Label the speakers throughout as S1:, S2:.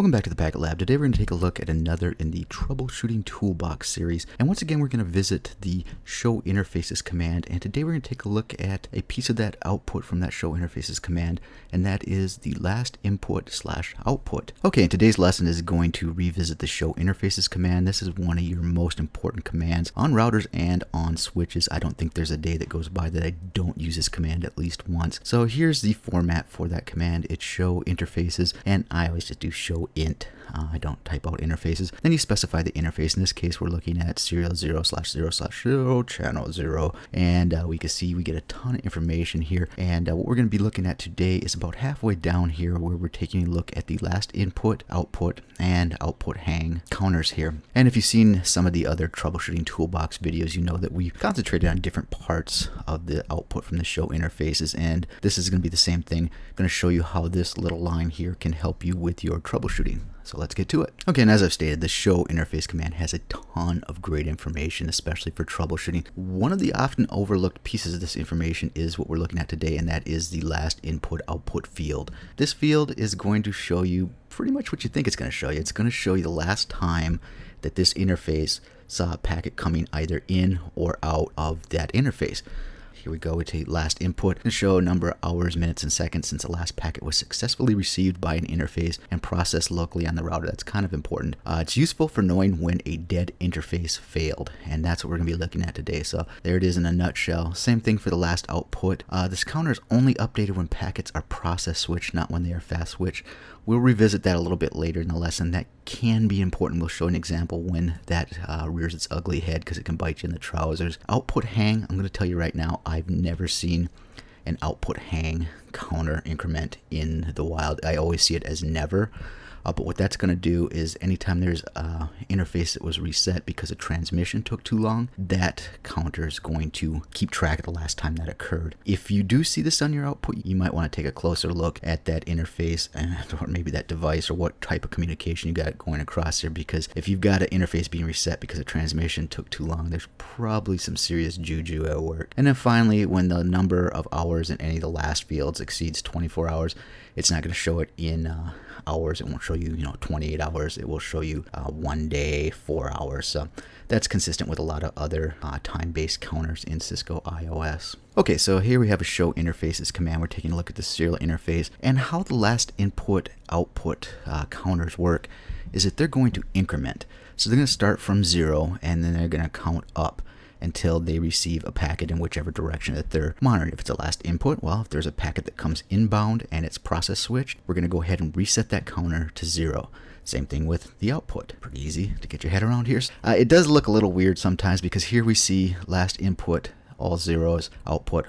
S1: Welcome back to the Packet Lab. Today we're going to take a look at another in the Troubleshooting Toolbox series. And once again, we're going to visit the Show Interfaces command. And today we're going to take a look at a piece of that output from that Show Interfaces command. And that is the last input/output. Okay, and today's lesson is going to revisit the Show Interfaces command. This is one of your most important commands on routers and on switches. I don't think there's a day that goes by that I don't use this command at least once. So here's the format for that command. It's Show Interfaces, and I always just do Show int. I don't type out interfaces. Then you specify the interface. In this case, we're looking at serial 0/0/0 channel 0, and we can see we get a ton of information here. And what we're going to be looking at today is about halfway down here, where we're taking a look at the last input, output, and output hang counters here. And if you've seen some of the other Troubleshooting Toolbox videos, you know that we concentrated on different parts of the output from the Show Interfaces, and this is going to be the same thing. I'm going to show you how this little line here can help you with your troubleshooting. So let's get to it. Okay, and as I've stated, the Show Interface command has a ton of great information, especially for troubleshooting. One of the often overlooked pieces of this information is what we're looking at today, and that is the last input/output field. This field is going to show you pretty much what you think it's going to show you. It's going to show you the last time that this interface saw a packet coming either in or out of that interface. Here we go, we take last input and show a number of hours, minutes, and seconds since the last packet was successfully received by an interface and processed locally on the router. That's kind of important. It's useful for knowing when a dead interface failed, and that's what we're going to be looking at today. So there it is in a nutshell. Same thing for the last output. This counter is only updated when packets are process switched, not when they are fast switched. We'll revisit that a little bit later in the lesson. That can be important. We'll show an example when that rears its ugly head, because it can bite you in the trousers. Output hang, I'm going to tell you right now, I've never seen an output hang counter increment in the wild. I always see it as never. But what that's going to do is anytime there's an interface that was reset because a transmission took too long, that counter is going to keep track of the last time that occurred. If you do see this on your output, you might want to take a closer look at that interface or maybe that device or what type of communication you got going across there, because if you've got an interface being reset because a transmission took too long, there's probably some serious juju at work. And then finally, when the number of hours in any of the last fields exceeds 24 hours, it's not going to show it in hours. It won't show you, 28 hours. It will show you 1 day, 4 hours. So that's consistent with a lot of other time-based counters in Cisco iOS. Okay, so here we have a Show Interfaces command. We're taking a look at the serial interface, and how the last input/output counters work is that they're going to increment. So they're going to start from 0, and then they're going to count up until they receive a packet in whichever direction that they're monitoring. If it's a last input, well, if there's a packet that comes inbound and it's process switched, we're going to go ahead and reset that counter to 0. Same thing with the output. Pretty easy to get your head around here. It does look a little weird sometimes, because here we see last input, all zeros, output,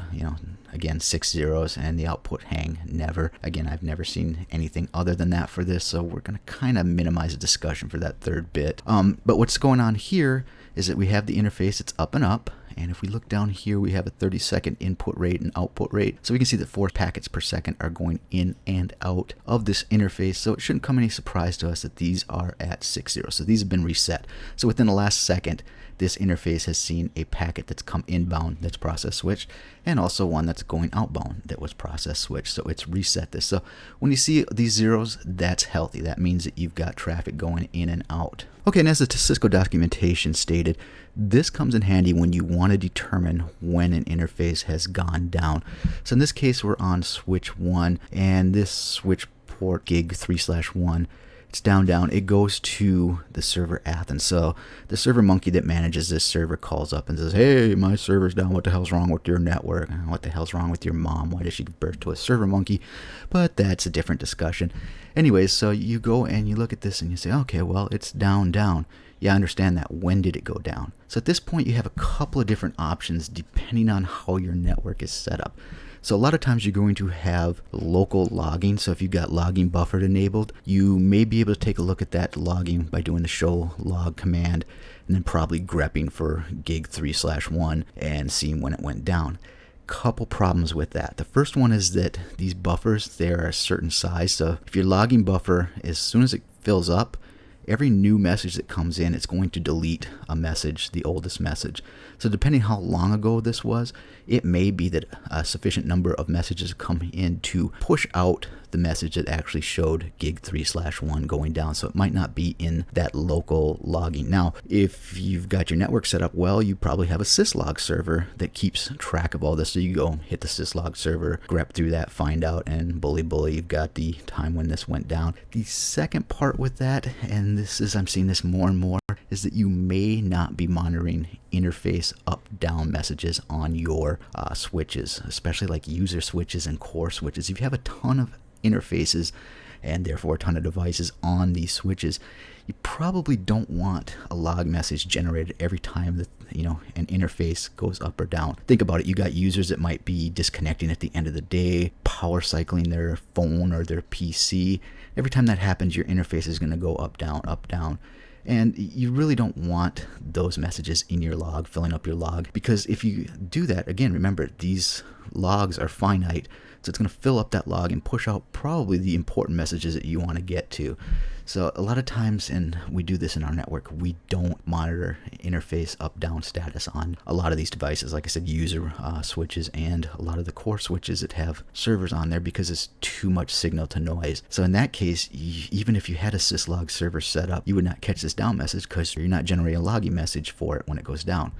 S1: again, 6 zeros, and the output hang, never. Again, I've never seen anything other than that for this, so we're going to kind of minimize the discussion for that third bit. But what's going on here is that we have the interface, it's up and up, and if we look down here, we have a 30-second input rate and output rate. So we can see that 4 packets per second are going in and out of this interface. So it shouldn't come any surprise to us that these are at 6 zeros. So these have been reset. So within the last second, this interface has seen a packet that's come inbound that's process switched, and also one that's going outbound that was process switched. So it's reset this. So when you see these zeros, that's healthy. That means that you've got traffic going in and out. Okay, and as the Cisco documentation stated, this comes in handy when you want to determine when an interface has gone down. So in this case, we're on switch 1, and this switch port gig 3/1, it's down, it goes to the server Athens. So the server monkey that manages this server calls up and says, hey, my server's down. What the hell's wrong with your network? What the hell's wrong with your mom? Why did she give birth to a server monkey? But that's a different discussion. Anyways, so you go and you look at this and you say, okay, well, it's down. Yeah, I understand that. When did it go down? So at this point, you have a couple of different options depending on how your network is set up. So a lot of times you're going to have local logging. So if you've got logging buffered enabled, you may be able to take a look at that logging by doing the show log command, and then probably grepping for gig 3/1 and seeing when it went down. Couple problems with that. The first one is that these buffers, they're a certain size. So if your logging buffer, as soon as it fills up, every new message that comes in, it's going to delete a message, the oldest message. So depending how long ago this was, it may be that a sufficient number of messages come in to push out the message that actually showed gig 3/1 going down. So it might not be in that local logging. Now, if you've got your network set up well, you probably have a syslog server that keeps track of all this. So you go hit the syslog server, grep through that, find out, and bully, you've got the time when this went down. The second part with that, and this is, I'm seeing this more and more, is that you may not be monitoring interface up-down messages on your switches, especially like user switches and core switches. If you have a ton of interfaces and therefore a ton of devices on these switches, you probably don't want a log message generated every time that an interface goes up or down. Think about it. You got users that might be disconnecting at the end of the day, power cycling their phone or their PC. Every time that happens, your interface is going to go up, down, up, down. And you really don't want those messages in your log, filling up your log, because if you do that, again, remember, these logs are finite, so it's going to fill up that log and push out probably the important messages that you want to get to. So a lot of times, and we do this in our network, we don't monitor interface up-down status on a lot of these devices. Like I said, user switches and a lot of the core switches that have servers on there, because it's too much signal to noise. So in that case, even if you had a syslog server set up, you would not catch this down message because you're not generating a logging message for it when it goes down.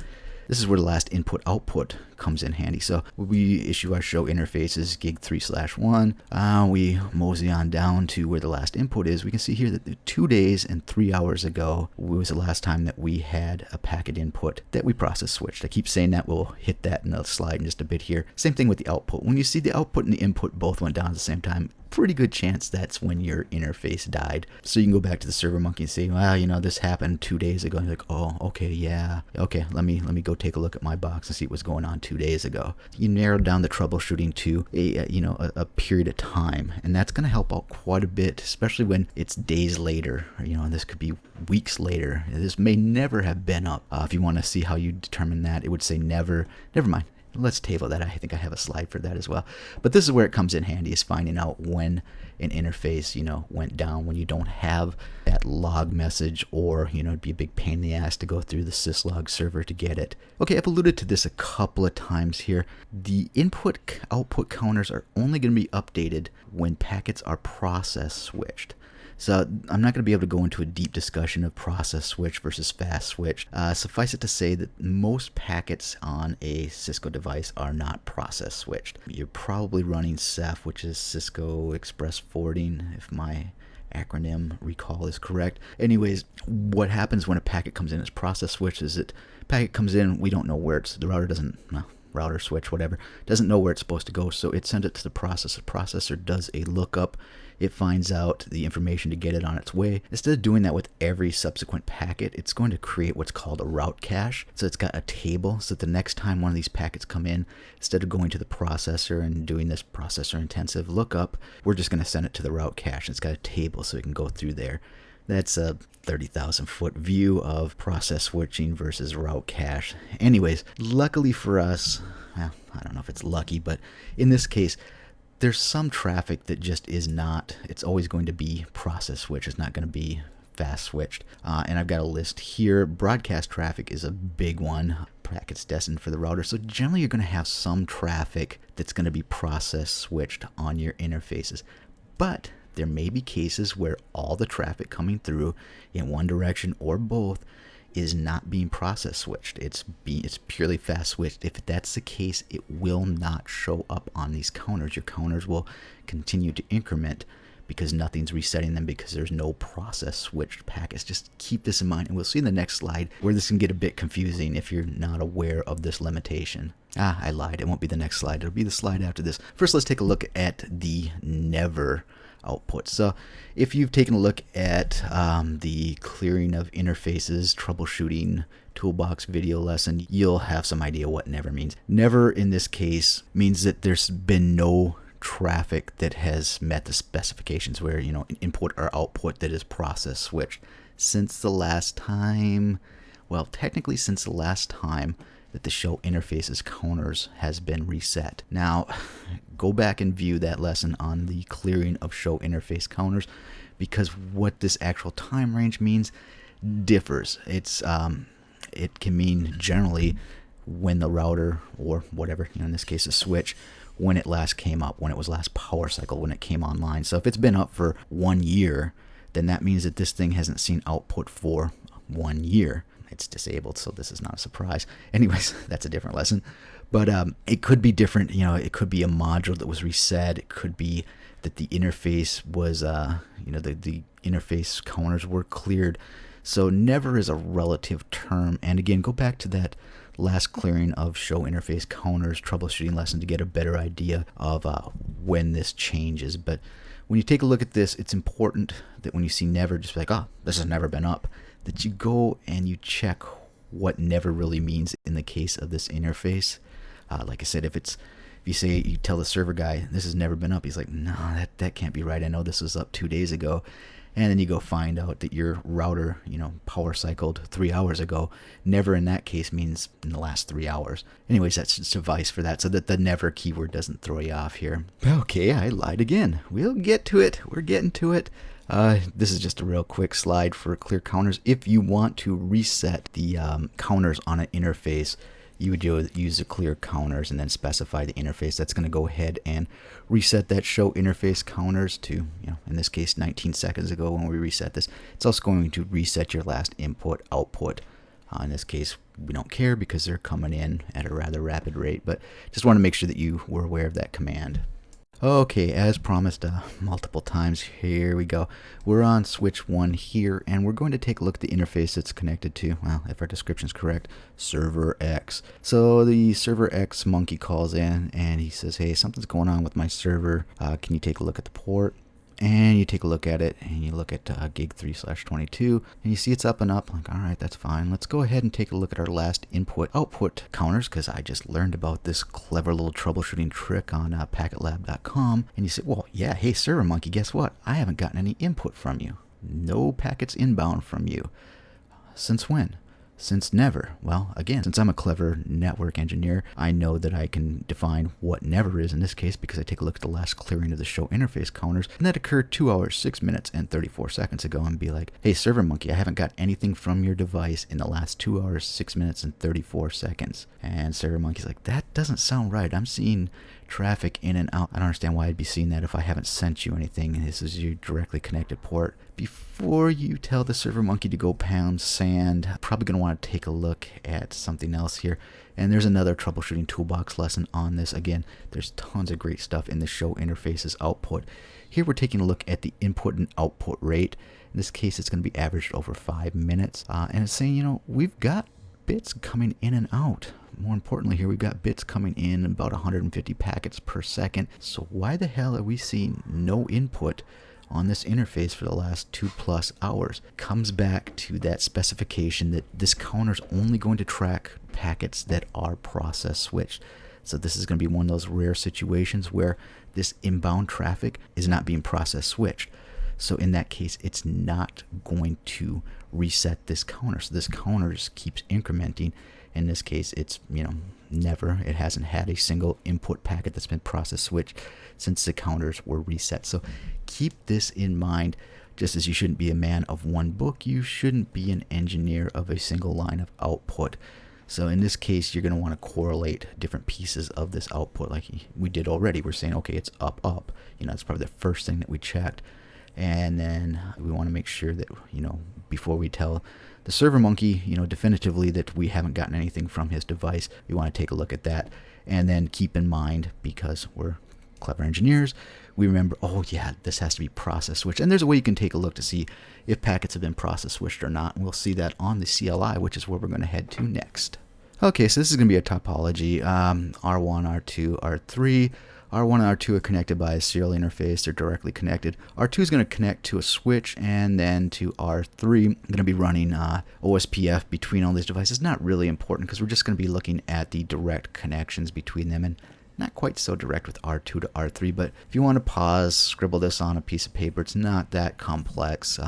S1: This is where the last input output comes in handy. So we issue our show interfaces gig 3/1. We mosey on down to where the last input is. We can see here that 2 days and 3 hours ago was the last time that we had a packet input that we process switched. I keep saying that. We'll hit that in a slide in just a bit here. Same thing with the output. When you see the output and the input both went down at the same time, pretty good chance that's when your interface died. So you can go back to the server monkey and say, well, this happened 2 days ago. And you're like, oh, okay, yeah. Okay, let me go take a look at my box and see what was going on 2 days ago. You narrow down the troubleshooting to a period of time, and that's going to help out quite a bit, especially when it's days later, and this could be weeks later. This may never have been up. If you want to see how you determine that, it would say never mind. Let's table that. I think I have a slide for that as well. But this is where it comes in handy, is finding out when an interface, went down, when you don't have that log message, or, it'd be a big pain in the ass to go through the syslog server to get it. Okay, I've alluded to this a couple of times here. The input-output counters are only going to be updated when packets are process switched. So I'm not going to be able to go into a deep discussion of process switch versus fast switch. Suffice it to say that most packets on a Cisco device are not process switched. You're probably running Ceph, which is Cisco Express Forwarding, if my acronym recall is correct. Anyways, what happens when a packet comes in as process switch is that packet comes in, we don't know where the router doesn't, router switch, whatever, doesn't know where it's supposed to go, so it sends it to the processor. The processor does a lookup. It finds out the information to get it on its way. Instead of doing that with every subsequent packet, it's going to create what's called a route cache. So it's got a table, so that the next time one of these packets come in, instead of going to the processor and doing this processor intensive lookup, we're just going to send it to the route cache. It's got a table so it can go through there. That's a 30,000 foot view of process switching versus route cache. Anyways, luckily for us, well, I don't know if it's lucky, but in this case, there's some traffic that just is not, it's always going to be process switch. It's not going to be fast switched. And I've got a list here. Broadcast traffic is a big one. Packets destined for the router. So generally you're going to have some traffic that's going to be process switched on your interfaces. But there may be cases where all the traffic coming through in one direction or both is not being process switched. It's purely fast switched. If that's the case, it will not show up on these counters. Your counters will continue to increment because nothing's resetting them, because there's no process switched packets. Just keep this in mind, and we'll see in the next slide where this can get a bit confusing if you're not aware of this limitation. I lied. It won't be the next slide. It'll be the slide after this. First, let's take a look at the never output. So if you've taken a look at the clearing of interfaces troubleshooting toolbox video lesson, you'll have some idea what never means. Never in this case means that there's been no traffic that has met the specifications, where an input or output that is process switched since the last time, well, technically since the last time that the show interfaces counters has been reset. Now, go back and view that lesson on the clearing of show interface counters, because what this actual time range means differs. It can mean generally when the router, or whatever, in this case a switch, when it last came up, when it was last power cycle, when it came online. So if it's been up for 1 year, then that means that this thing hasn't seen output for 1 year. It's disabled, so this is not a surprise. Anyways, that's a different lesson. But it could be different. You know, it could be a module that was reset. It could be that the interface was, you know, the interface counters were cleared. So never is a relative term. And again, go back to that last clearing of show interface counters troubleshooting lesson to get a better idea of when this changes. But when you take a look at this, it's important that when you see never, just be like, oh, this has never been up, that you go and you check what never really means in the case of this interface. Like I said, if you say, you tell the server guy, this has never been up, he's like, no, that can't be right. I know this was up 2 days ago. And then you go find out that your router, you know, power cycled 3 hours ago. Never in that case means in the last 3 hours. Anyways, that's just advice for that, so that the never keyword doesn't throw you off here. Okay, I lied again. We'll get to it. We're getting to it. This is just a real quick slide for clear counters. If you want to reset the counters on an interface, you would use the clear counters and then specify the interface. That's going to go ahead and reset that show interface counters to, you know, in this case 19 seconds ago when we reset this. It's also going to reset your last input output. In this case, we don't care because they're coming in at a rather rapid rate, but just want to make sure that you were aware of that command. Okay, as promised multiple times, here we go. We're on switch 1 here, and we're going to take a look at the interface that's connected to, well, if our description is correct, server X. So the server X monkey calls in, and he says, hey, something's going on with my server. Can you take a look at the port? And you take a look at it, and you look at gig 3/22, and you see it's up and up. Like, all right, that's fine. Let's go ahead and take a look at our last input-output counters, because I just learned about this clever little troubleshooting trick on packetlab.com. And you say, well, yeah, hey, server monkey, guess what? I haven't gotten any input from you. No packets inbound from you. Since when? Since never. Well, again, since I'm a clever network engineer, I know that I can define what never is in this case because I take a look at the last clearing of the show interface counters, and that occurred 2 hours, 6 minutes, and 34 seconds ago, and be like, hey, server monkey, I haven't got anything from your device in the last 2 hours, 6 minutes, and 34 seconds. And server monkey's like, that doesn't sound right. I'm seeing traffic in and out. I don't understand why I'd be seeing that if I haven't sent you anything, and this is your directly connected port. Before you tell the server monkey to go pound sand, probably going to want to take a look at something else here. And there's another troubleshooting toolbox lesson on this. Again, there's tons of great stuff in the show interfaces output. Here we're taking a look at the input and output rate. In this case, it's going to be averaged over 5 minutes. And it's saying, you know, we've got bits coming in and out. More importantly here, we've got bits coming in about 150 packets per second. So why the hell are we seeing no input on this interface for the last 2+ hours? Comes back to that specification that this counter's only going to track packets that are process switched. So this is going to be one of those rare situations where this inbound traffic is not being process switched. So in that case, it's not going to reset this counter. So this counter just keeps incrementing. In this case, it's, you know, never. It hasn't had a single input packet that's been process switched since the counters were reset. So keep this in mind. Just as you shouldn't be a man of one book, you shouldn't be an engineer of a single line of output. So in this case, you're going to want to correlate different pieces of this output like we did already. We're saying, okay, it's up, up. You know, that's probably the first thing that we checked. And then we want to make sure that, you know, before we tell the server monkey, you know, definitively that we haven't gotten anything from his device, we want to take a look at that. And then keep in mind, because we're clever engineers, we remember, oh yeah, this has to be process switched. And there's a way you can take a look to see if packets have been process switched or not. And we'll see that on the CLI, which is where we're going to head to next. Okay, so this is going to be a topology, R1, R2, R3. R1 and R2 are connected by a serial interface. They're directly connected. R2 is going to connect to a switch, and then to R3. I'm going to be running OSPF between all these devices. Not really important because we're just going to be looking at the direct connections between them, and not quite so direct with R2 to R3. But if you want to pause, scribble this on a piece of paper. It's not that complex.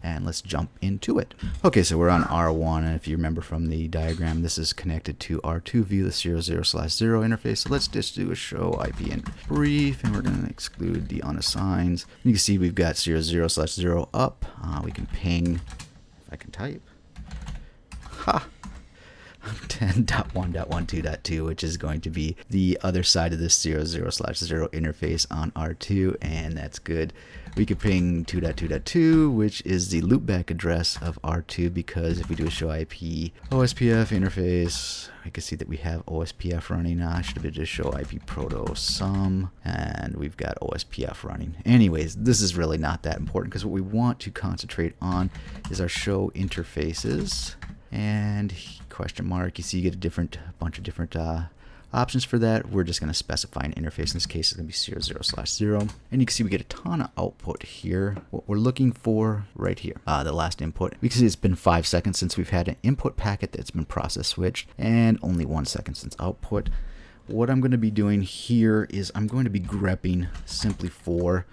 S1: And let's jump into it. Okay, so we're on R1, and if you remember from the diagram, this is connected to R2 via the 00/0 interface. So let's just do a show IP in brief, and we're going to exclude the unassigns. You can see we've got 00/0 up. We can ping, if I can type. Ha! 10.1.12.2, which is going to be the other side of this 00/0 interface on R2, and that's good. We could ping 2.2.2, which is the loopback address of R2, because if we do a show IP OSPF interface, we can see that we have OSPF running. I should have just show IP proto sum, and we've got OSPF running. Anyways, this is really not that important, because what we want to concentrate on is our show interfaces. And question mark, you see you get a bunch of different options for that. We're just going to specify an interface. In this case, it's going to be 00/0. And you can see we get a ton of output here. What we're looking for right here, the last input. We can see it's been 5 seconds since we've had an input packet that's been process switched, and only 1 second since output. What I'm going to be doing here is I'm going to be grepping simply for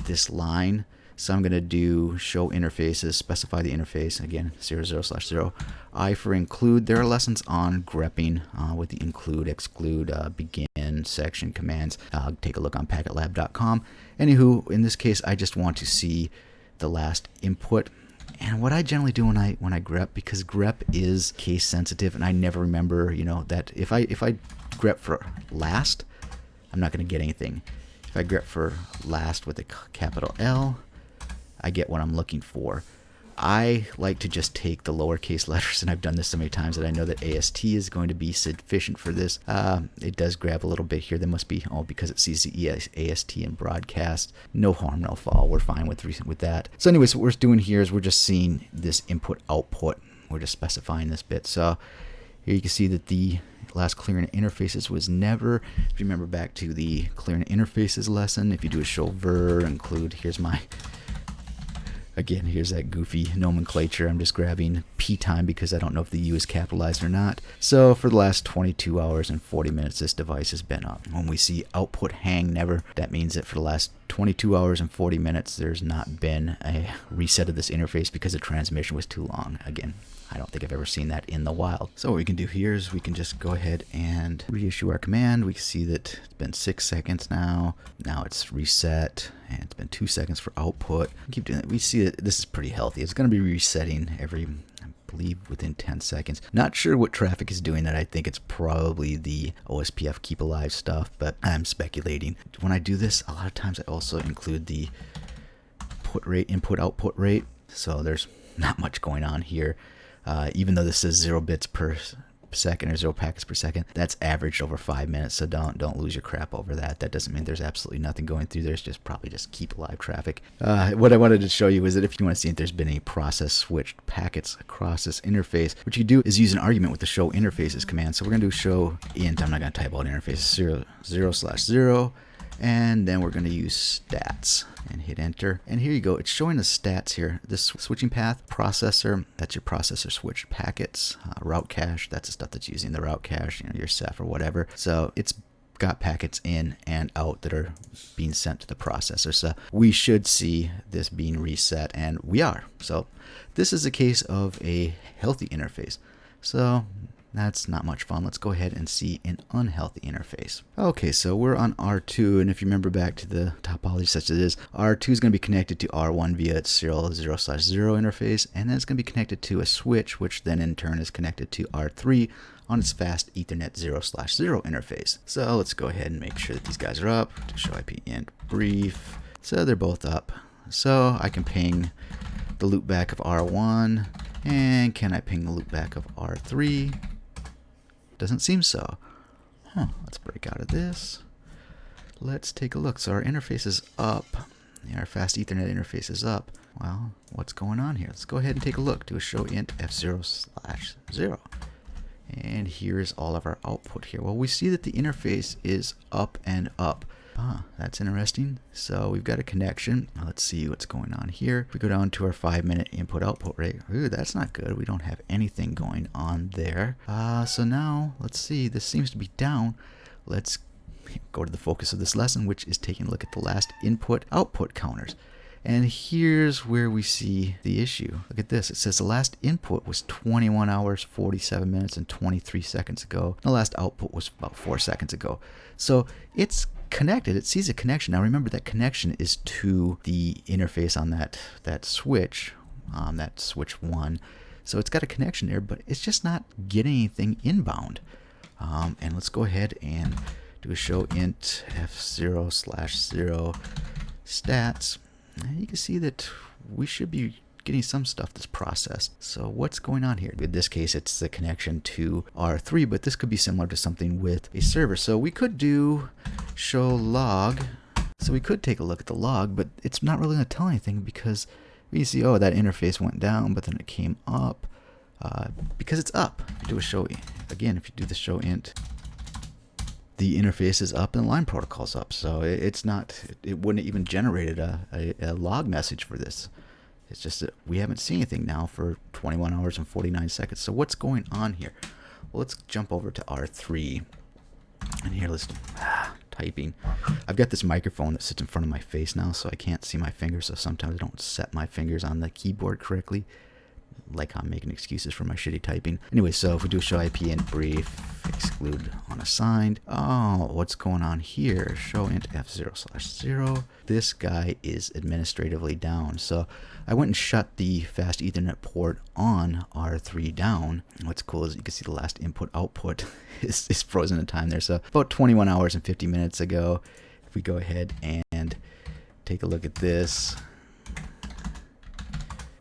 S1: this line. So I'm going to do show interfaces, specify the interface, again, 00/0. I for include. There are lessons on grepping with the include, exclude, begin, section commands. Take a look on packetlab.com. Anywho, in this case, I just want to see the last input. And what I generally do when I grep, because grep is case sensitive, and I never remember, that if I grep for last, I'm not going to get anything. If I grep for last with a capital L, I get what I'm looking for. I like to just take the lowercase letters, and I've done this so many times that I know that AST is going to be sufficient for this. It does grab a little bit here. That must be because it sees the AST in broadcast. No harm, no foul. We're fine with that. So anyways, what we're doing here is we're just seeing this input output. We're just specifying this bit. So here you can see that the last clearing interfaces was never. If you remember back to the clearing interfaces lesson, if you do a show ver include, here's that goofy nomenclature. I'm just grabbing P time because I don't know if the U is capitalized or not. So for the last 22 hours and 40 minutes, this device has been up. When we see output hang never, that means that for the last 22 hours and 40 minutes, there's not been a reset of this interface because the transmission was too long. Again, I don't think I've ever seen that in the wild. So what we can do here is we can just go ahead and reissue our command. We can see that it's been 6 seconds now. Now it's reset, and it's been 2 seconds for output. Keep doing that. We see that this is pretty healthy. It's going to be resetting every, I believe, within 10 seconds. Not sure what traffic is doing that. I think it's probably the OSPF keep alive stuff, but I'm speculating. When I do this, a lot of times I also include the input output rate. So there's not much going on here. Even though this says 0 bits per second or 0 packets per second, that's averaged over 5 minutes. So don't lose your crap over that. That doesn't mean there's absolutely nothing going through. There's probably just keep alive traffic. What I wanted to show you is that if you want to see if there's been any process switched packets across this interface, what you do is use an argument with the show interfaces command. So we're going to do show int. I'm not going to type out interfaces 0/0. And then we're going to use stats and hit enter. And here you go. It's showing the stats here. This switching path, processor, that's your processor switched packets. Route cache, that's the stuff that's using the route cache, your Ceph or whatever. So it's got packets in and out that are being sent to the processor. So we should see this being reset, and we are. So this is a case of a healthy interface. So that's not much fun. Let's go ahead and see an unhealthy interface. Okay, so we're on R2, and if you remember back to the topology such as it is, R2 is going to be connected to R1 via its 0/0 interface, and then it's going to be connected to a switch, which then in turn is connected to R3 on its fast Ethernet 0/0 interface. So let's go ahead and make sure that these guys are up. To show IP int brief. So they're both up. So I can ping the loopback of R1, and can I ping the loopback of R3? Doesn't seem so. Let's break out of this. Let's take a look. So our interface is up. Our fast Ethernet interface is up. Well, what's going on here? Let's go ahead and take a look. Do a show int f0/0. And here's all of our output here. Well, we see that the interface is up and up. That's interesting. So we've got a connection. Now let's see what's going on here. If we go down to our 5-minute input output rate, ooh, that's not good. We don't have anything going on there. So now let's see. This seems to be down. Let's go to the focus of this lesson, which is taking a look at the last input output counters. And here's where we see the issue. Look at this. It says the last input was 21 hours, 47 minutes, and 23 seconds ago. The last output was about 4 seconds ago. So it's connected. It sees a connection. Now remember, that connection is to the interface on that switch, that switch 1. So it's got a connection there, but it's just not getting anything inbound. And let's go ahead and do a show int f0/0 stats. And you can see that we should be getting some stuff that's processed. So what's going on here? In this case, it's the connection to R3, but this could be similar to something with a server. So we could do show log. So we could take a look at the log, but it's not really going to tell anything because we see, oh, that interface went down, but then it came up because it's up. If you do a show, again, if you do the show int, the interface is up and line protocol's up. So it's not, it wouldn't even generated a log message for this. It's just that we haven't seen anything now for 21 hours and 49 seconds. So what's going on here? Well, let's jump over to R3. And here, let's typing. I've got this microphone that sits in front of my face now, so I can't see my fingers. So sometimes I don't set my fingers on the keyboard correctly. Like I'm making excuses for my shitty typing. Anyway, so if we do show IP int brief, exclude unassigned. Oh, what's going on here? Show int f0/0. This guy is administratively down. So I went and shut the fast Ethernet port on R3 down. And what's cool is you can see the last input output is frozen in time there. So about 21 hours and 50 minutes ago, if we go ahead and take a look at this.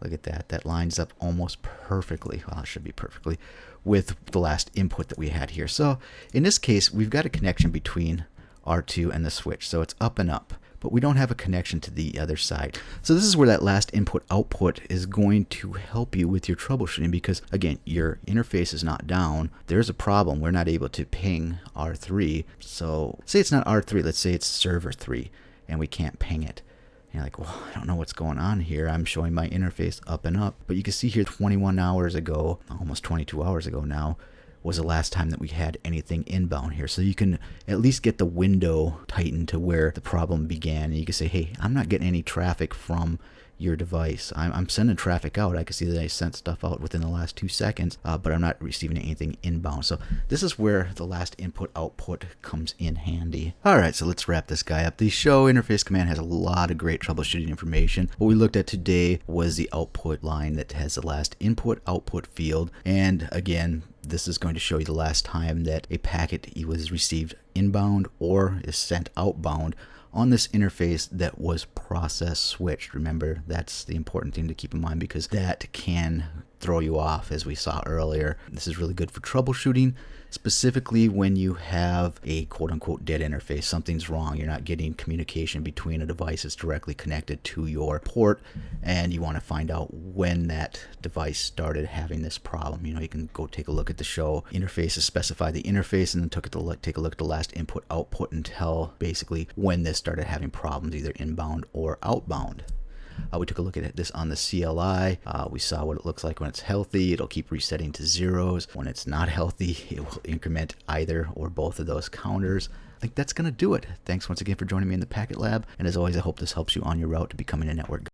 S1: Look at that. That lines up almost perfectly. Well, it should be perfectly with the last input that we had here. So in this case, we've got a connection between R2 and the switch. So it's up and up, but we don't have a connection to the other side. So this is where that last input output is going to help you with your troubleshooting because, again, your interface is not down. There's a problem. We're not able to ping R3. So say it's not R3. Let's say it's server 3, and we can't ping it. You're like, well, I don't know what's going on here. I'm showing my interface up and up. But you can see here 21 hours ago, almost 22 hours ago now, was the last time that we had anything inbound here. So you can at least get the window tightened to where the problem began. And you can say, hey, I'm not getting any traffic from your device. I'm sending traffic out. I can see that I sent stuff out within the last 2 seconds, but I'm not receiving anything inbound. So this is where the last input output comes in handy. All right, so let's wrap this guy up. The show interface command has a lot of great troubleshooting information. What we looked at today was the output line that has the last input output field. And again, this is going to show you the last time that a packet was received inbound or is sent outbound on this interface that was process switched. Remember, that's the important thing to keep in mind because that can throw you off, as we saw earlier. This is really good for troubleshooting, specifically when you have a quote-unquote dead interface. Something's wrong. You're not getting communication between a device that's directly connected to your port, and you want to find out when that device started having this problem. You know, you can go take a look at the show interfaces, specify the interface, and then take a look at the last input output and tell basically when this started having problems, either inbound or outbound. We took a look at this on the CLI. We saw what it looks like when it's healthy. It'll keep resetting to zeros. When it's not healthy, it will increment either or both of those counters. I think that's going to do it. Thanks once again for joining me in the Packet Lab. And as always, I hope this helps you on your route to becoming a network guy.